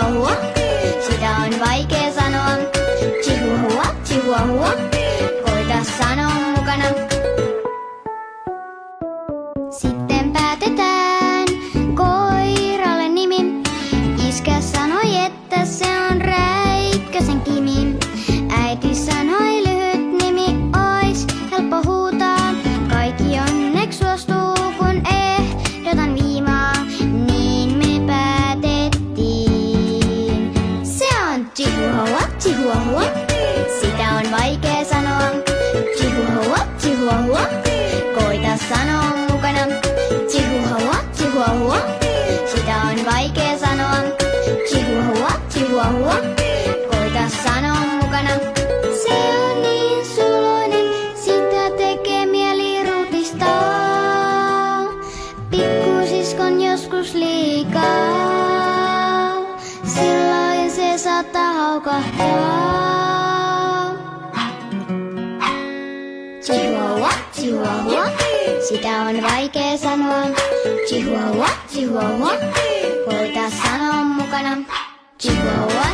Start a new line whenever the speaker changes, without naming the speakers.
chihuahua. Sitä on vaikea sanoa. Chihuahua, chihuahua. Koita sanoa mukana. Sitten päätetään koiralle nimi. Iskä sanoi, että se on Räikkösen Kimi. Äiti sanoi, lyhyt nimi ois helppo huutaa. Kaikki onneksi suostuu, kun ehdotan viimaa. Niin me päätettiin. Se on chihuahua, chihuahua. Sitä on vaikea sanoa. Chihuahua, chihuahua. Koita sanoa mukana. Chihuahua, chihuahua. Sitä on vaikea sanoa. Chihuahua, chihuahua. Koita sanoa mukana. Se on niin suloinen, sitä tekee mieli rutistaa. Pikkusiskon joskus liikaa, silloin se saattaa haukahtaa. Chihuahua, chihuahua. Sitä on vaikea sanoa. Chihuahua, chihuahua. Koita sanoa mukana. Chihuahua,